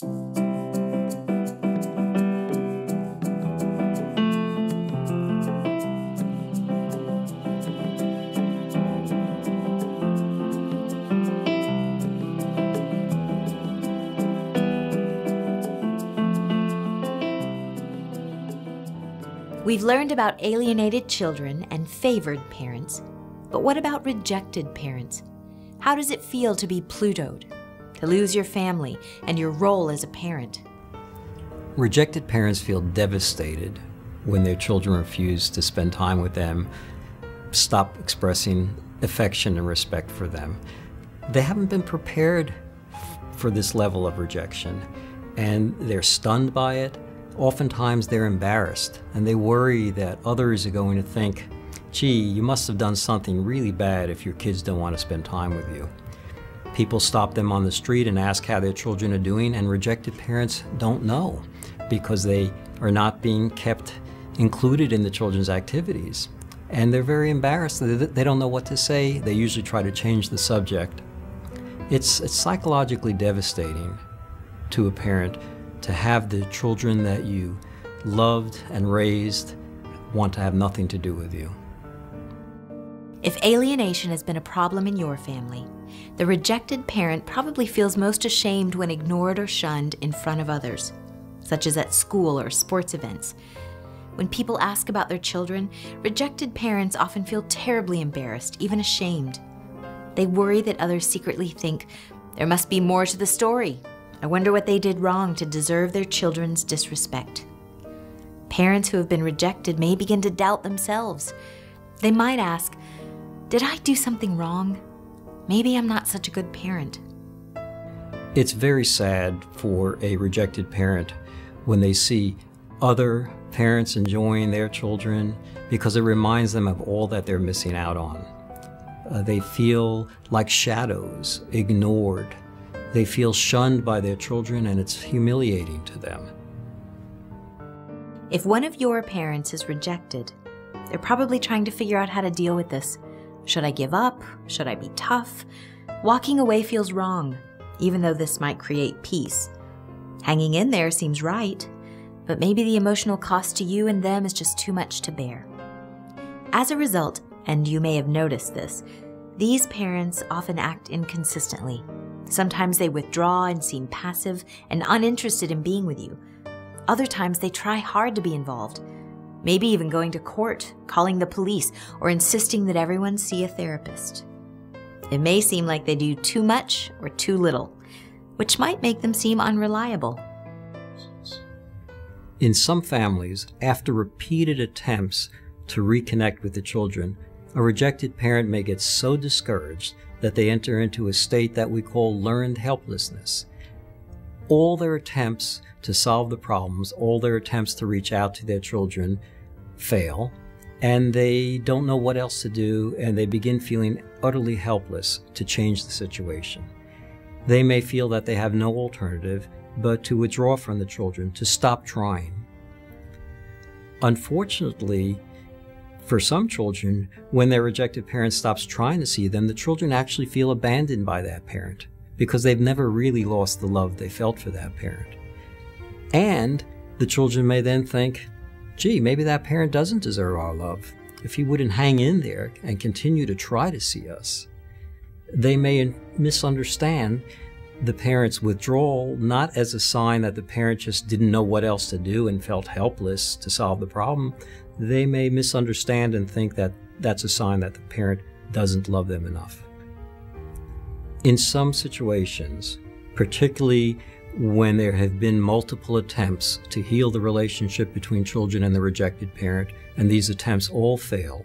We've learned about alienated children and favored parents, but what about rejected parents? How does it feel to be Plutoed, to lose your family and your role as a parent? Rejected parents feel devastated when their children refuse to spend time with them, stop expressing affection and respect for them. They haven't been prepared for this level of rejection, and they're stunned by it. Oftentimes they're embarrassed, and they worry that others are going to think, gee, you must have done something really bad if your kids don't want to spend time with you. People stop them on the street and ask how their children are doing, and rejected parents don't know because they are not being kept included in the children's activities. And they're very embarrassed. They don't know what to say. They usually try to change the subject. It's psychologically devastating to a parent to have the children that you loved and raised want to have nothing to do with you. If alienation has been a problem in your family, the rejected parent probably feels most ashamed when ignored or shunned in front of others, such as at school or sports events. When people ask about their children, rejected parents often feel terribly embarrassed, even ashamed. They worry that others secretly think, there must be more to the story. I wonder what they did wrong to deserve their children's disrespect. Parents who have been rejected may begin to doubt themselves. They might ask, did I do something wrong? Maybe I'm not such a good parent. It's very sad for a rejected parent when they see other parents enjoying their children because it reminds them of all that they're missing out on. They feel like shadows, ignored. They feel shunned by their children, and it's humiliating to them. If one of your parents is rejected, they're probably trying to figure out how to deal with this. Should I give up? Should I be tough? Walking away feels wrong, even though this might create peace. Hanging in there seems right, but maybe the emotional cost to you and them is just too much to bear. As a result, and you may have noticed this, these parents often act inconsistently. Sometimes they withdraw and seem passive and uninterested in being with you. Other times they try hard to be involved, maybe even going to court, calling the police, or insisting that everyone see a therapist. It may seem like they do too much or too little, which might make them seem unreliable. In some families, after repeated attempts to reconnect with the children, a rejected parent may get so discouraged that they enter into a state that we call learned helplessness. All their attempts to solve the problems, all their attempts to reach out to their children fail, and they don't know what else to do, and they begin feeling utterly helpless to change the situation. They may feel that they have no alternative but to withdraw from the children, to stop trying. Unfortunately, for some children, when their rejected parent stops trying to see them, the children actually feel abandoned by that parent because they've never really lost the love they felt for that parent. And the children may then think, gee, maybe that parent doesn't deserve our love if he wouldn't hang in there and continue to try to see us. They may misunderstand the parent's withdrawal not as a sign that the parent just didn't know what else to do and felt helpless to solve the problem. They may misunderstand and think that that's a sign that the parent doesn't love them enough. In some situations, particularly when there have been multiple attempts to heal the relationship between children and the rejected parent, and these attempts all fail,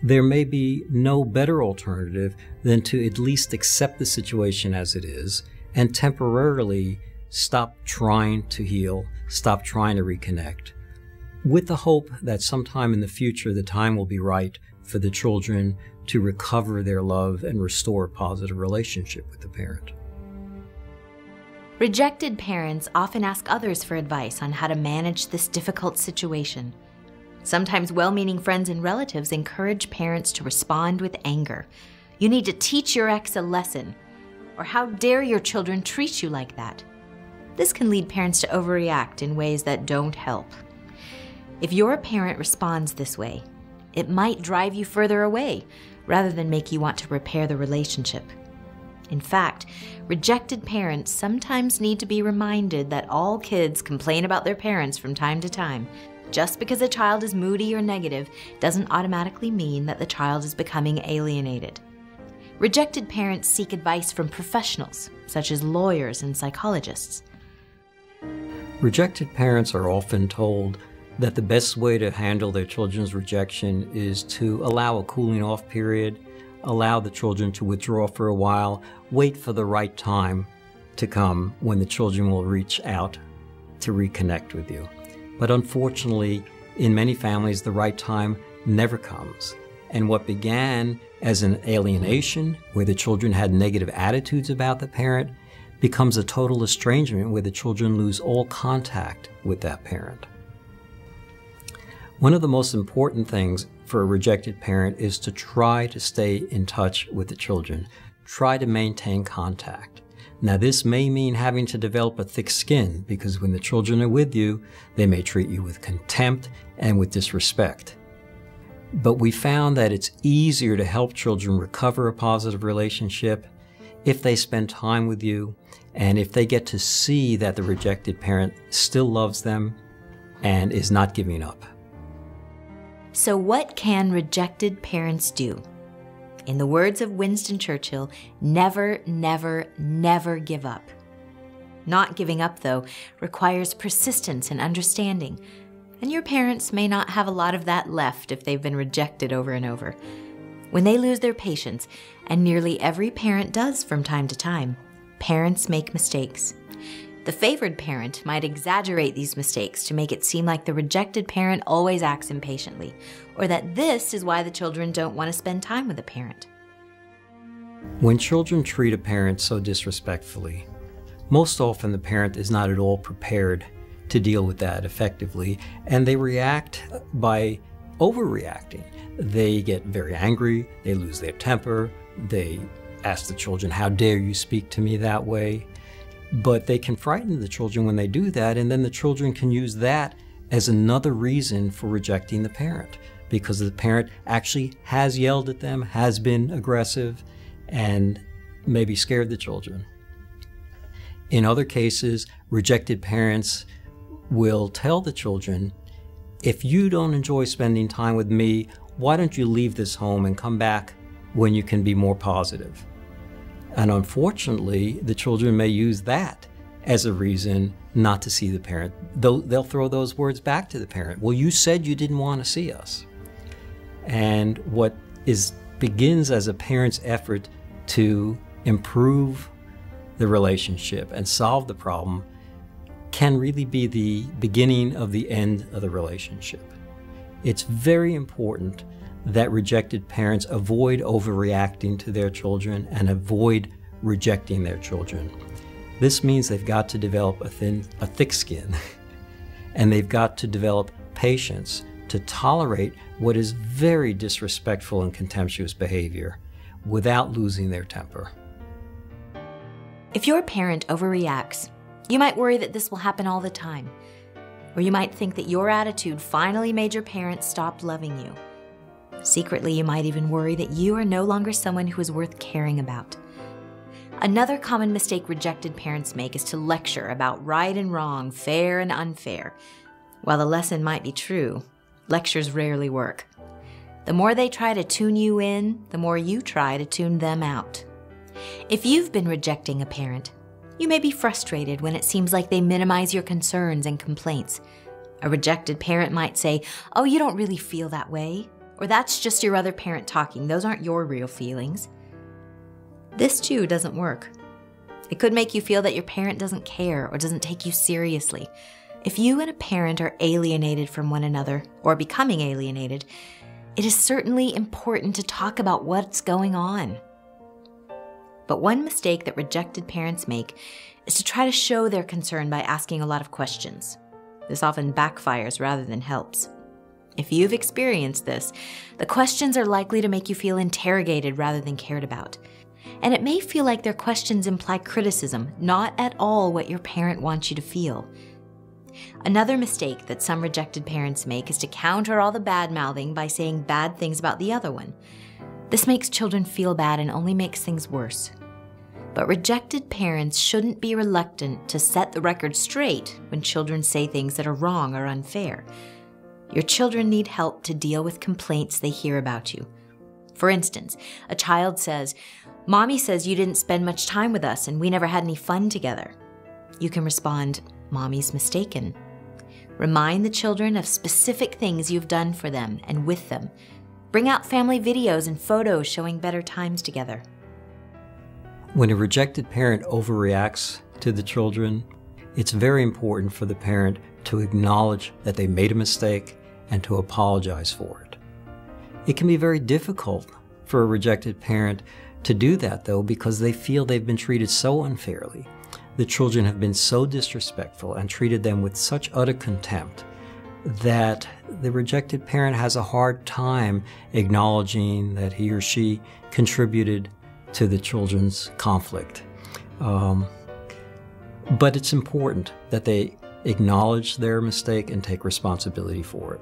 there may be no better alternative than to at least accept the situation as it is and temporarily stop trying to heal, stop trying to reconnect, with the hope that sometime in the future the time will be right for the children to recover their love and restore a positive relationship with the parent. Rejected parents often ask others for advice on how to manage this difficult situation. Sometimes well-meaning friends and relatives encourage parents to respond with anger. You need to teach your ex a lesson, or how dare your children treat you like that? This can lead parents to overreact in ways that don't help. If your parent responds this way, it might drive you further away rather than make you want to repair the relationship. In fact, rejected parents sometimes need to be reminded that all kids complain about their parents from time to time. Just because a child is moody or negative doesn't automatically mean that the child is becoming alienated. Rejected parents seek advice from professionals, such as lawyers and psychologists. Rejected parents are often told that the best way to handle their children's rejection is to allow a cooling off period, allow the children to withdraw for a while, wait for the right time to come when the children will reach out to reconnect with you. But unfortunately, in many families, the right time never comes. And what began as an alienation, where the children had negative attitudes about the parent, becomes a total estrangement where the children lose all contact with that parent. One of the most important things for a rejected parent is to try to stay in touch with the children. Try to maintain contact. Now, this may mean having to develop a thick skin, because when the children are with you, they may treat you with contempt and with disrespect. But we found that it's easier to help children recover a positive relationship if they spend time with you and if they get to see that the rejected parent still loves them and is not giving up. So what can rejected parents do? In the words of Winston Churchill, never, never, never give up. Not giving up, though, requires persistence and understanding, and your parents may not have a lot of that left if they've been rejected over and over. When they lose their patience, and nearly every parent does from time to time, parents make mistakes. The favored parent might exaggerate these mistakes to make it seem like the rejected parent always acts impatiently, or that this is why the children don't want to spend time with the parent. When children treat a parent so disrespectfully, most often the parent is not at all prepared to deal with that effectively, and they react by overreacting. They get very angry, they lose their temper, they ask the children, "How dare you speak to me that way?" But they can frighten the children when they do that, and then the children can use that as another reason for rejecting the parent, because the parent actually has yelled at them, has been aggressive, and maybe scared the children. In other cases, rejected parents will tell the children, "If you don't enjoy spending time with me, why don't you leave this home and come back when you can be more positive?" And unfortunately, the children may use that as a reason not to see the parent. They'll throw those words back to the parent. "Well, you said you didn't want to see us." And what begins as a parent's effort to improve the relationship and solve the problem can really be the beginning of the end of the relationship. It's very important that rejected parents avoid overreacting to their children and avoid rejecting their children. This means they've got to develop a thick skin, and they've got to develop patience to tolerate what is very disrespectful and contemptuous behavior without losing their temper. If your parent overreacts, you might worry that this will happen all the time, or you might think that your attitude finally made your parent stop loving you. Secretly, you might even worry that you are no longer someone who is worth caring about. Another common mistake rejected parents make is to lecture about right and wrong, fair and unfair. While the lesson might be true, lectures rarely work. The more they try to tune you in, the more you try to tune them out. If you've been rejecting a parent, you may be frustrated when it seems like they minimize your concerns and complaints. A rejected parent might say, "Oh, you don't really feel that way," or "That's just your other parent talking, those aren't your real feelings." This too doesn't work. It could make you feel that your parent doesn't care or doesn't take you seriously. If you and a parent are alienated from one another, or becoming alienated, it is certainly important to talk about what's going on. But one mistake that rejected parents make is to try to show their concern by asking a lot of questions. This often backfires rather than helps. If you've experienced this, the questions are likely to make you feel interrogated rather than cared about. And it may feel like their questions imply criticism, not at all what your parent wants you to feel. Another mistake that some rejected parents make is to counter all the bad-mouthing by saying bad things about the other one. This makes children feel bad and only makes things worse. But rejected parents shouldn't be reluctant to set the record straight when children say things that are wrong or unfair. Your children need help to deal with complaints they hear about you. For instance, a child says, "Mommy says you didn't spend much time with us and we never had any fun together." You can respond, "Mommy's mistaken." Remind the children of specific things you've done for them and with them. Bring out family videos and photos showing better times together. When a rejected parent overreacts to the children, it's very important for the parent to acknowledge that they made a mistake and to apologize for it. It can be very difficult for a rejected parent to do that, though, because they feel they've been treated so unfairly. The children have been so disrespectful and treated them with such utter contempt that the rejected parent has a hard time acknowledging that he or she contributed to the children's conflict. But it's important that they acknowledge their mistake and take responsibility for it.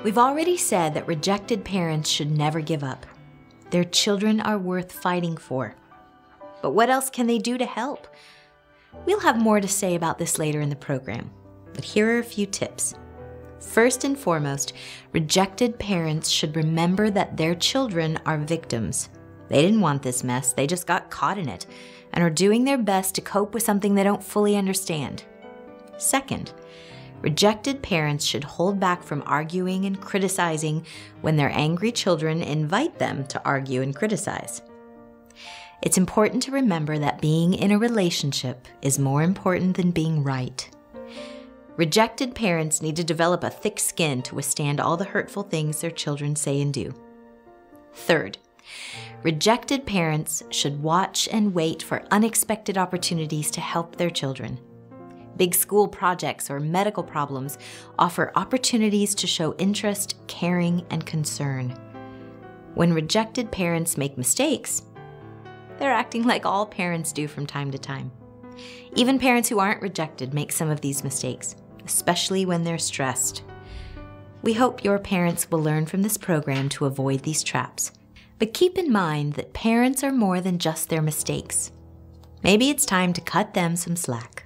We've already said that rejected parents should never give up. Their children are worth fighting for. But what else can they do to help? We'll have more to say about this later in the program, but here are a few tips. First and foremost, rejected parents should remember that their children are victims. They didn't want this mess, they just got caught in it, and are doing their best to cope with something they don't fully understand. Second, rejected parents should hold back from arguing and criticizing when their angry children invite them to argue and criticize. It's important to remember that being in a relationship is more important than being right. Rejected parents need to develop a thick skin to withstand all the hurtful things their children say and do. Third, rejected parents should watch and wait for unexpected opportunities to help their children. Big school projects or medical problems offer opportunities to show interest, caring, and concern. When rejected parents make mistakes, they're acting like all parents do from time to time. Even parents who aren't rejected make some of these mistakes, especially when they're stressed. We hope your parents will learn from this program to avoid these traps. But keep in mind that parents are more than just their mistakes. Maybe it's time to cut them some slack.